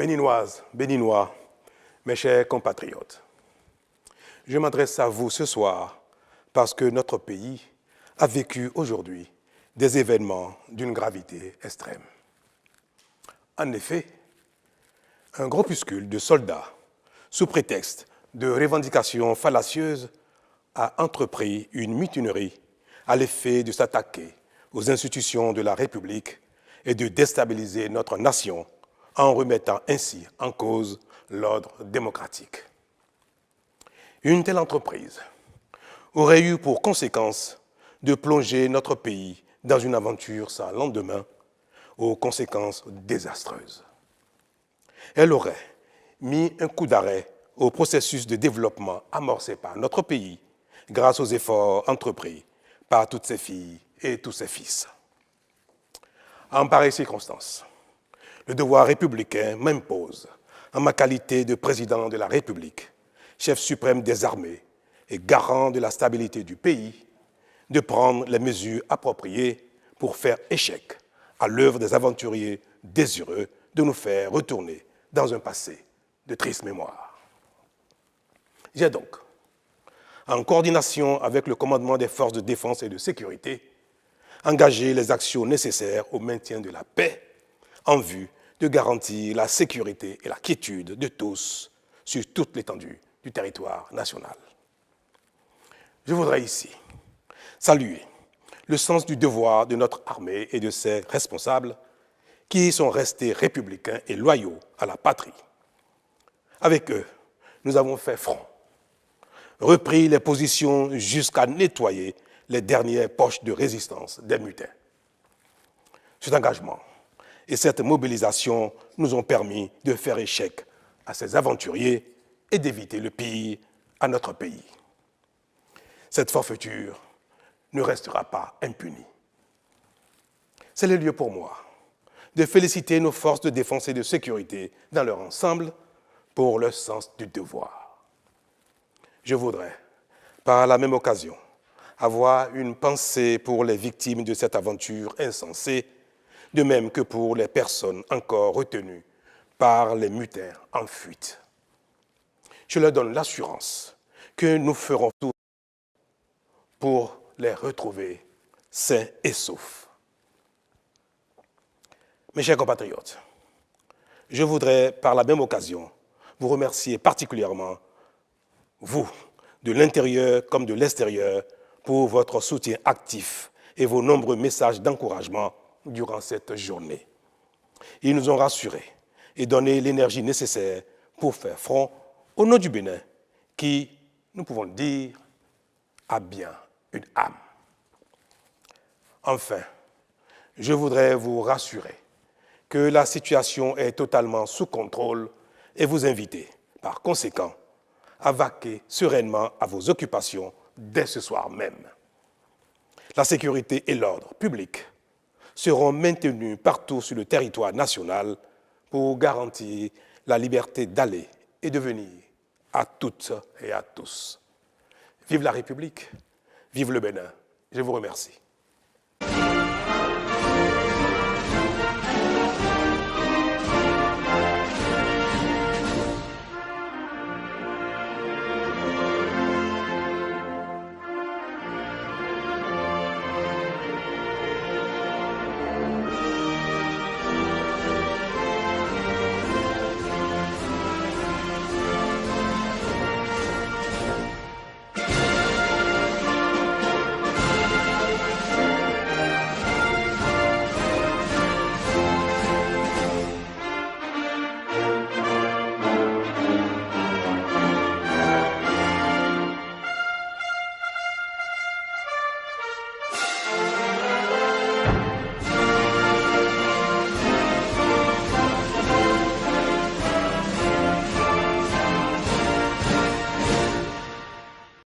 Béninoises, Béninois, mes chers compatriotes, je m'adresse à vous ce soir parce que notre pays a vécu aujourd'hui des événements d'une gravité extrême. En effet, un groupuscule de soldats, sous prétexte de revendications fallacieuses, a entrepris une mutinerie à l'effet de s'attaquer aux institutions de la République et de déstabiliser notre nation en remettant ainsi en cause l'ordre démocratique. Une telle entreprise aurait eu pour conséquence de plonger notre pays dans une aventure sans lendemain, aux conséquences désastreuses. Elle aurait mis un coup d'arrêt au processus de développement amorcé par notre pays grâce aux efforts entrepris par toutes ses filles et tous ses fils. En pareille circonstance, le devoir républicain m'impose, en ma qualité de président de la République, chef suprême des armées et garant de la stabilité du pays, de prendre les mesures appropriées pour faire échec à l'œuvre des aventuriers désireux de nous faire retourner dans un passé de triste mémoire. J'ai donc, en coordination avec le commandement des forces de défense et de sécurité, engagé les actions nécessaires au maintien de la paix en vue de garantir la sécurité et la quiétude de tous sur toute l'étendue du territoire national. Je voudrais ici saluer le sens du devoir de notre armée et de ses responsables qui sont restés républicains et loyaux à la patrie. Avec eux, nous avons fait front, repris les positions jusqu'à nettoyer les dernières poches de résistance des mutins. Cet engagement et cette mobilisation nous ont permis de faire échec à ces aventuriers et d'éviter le pire à notre pays. Cette forfaiture ne restera pas impunie. C'est le lieu pour moi de féliciter nos forces de défense et de sécurité dans leur ensemble pour leur sens du devoir. Je voudrais, par la même occasion, avoir une pensée pour les victimes de cette aventure insensée, de même que pour les personnes encore retenues par les mutins en fuite. Je leur donne l'assurance que nous ferons tout pour les retrouver sains et saufs. Mes chers compatriotes, je voudrais par la même occasion vous remercier particulièrement, vous, de l'intérieur comme de l'extérieur, pour votre soutien actif et vos nombreux messages d'encouragement durant cette journée. Ils nous ont rassurés et donné l'énergie nécessaire pour faire front au nom du Bénin, qui, nous pouvons le dire, a bien une âme. Enfin, je voudrais vous rassurer que la situation est totalement sous contrôle et vous inviter, par conséquent, à vaquer sereinement à vos occupations dès ce soir même. La sécurité et l'ordre public seront maintenus partout sur le territoire national pour garantir la liberté d'aller et de venir à toutes et à tous. Vive la République, vive le Bénin. Je vous remercie.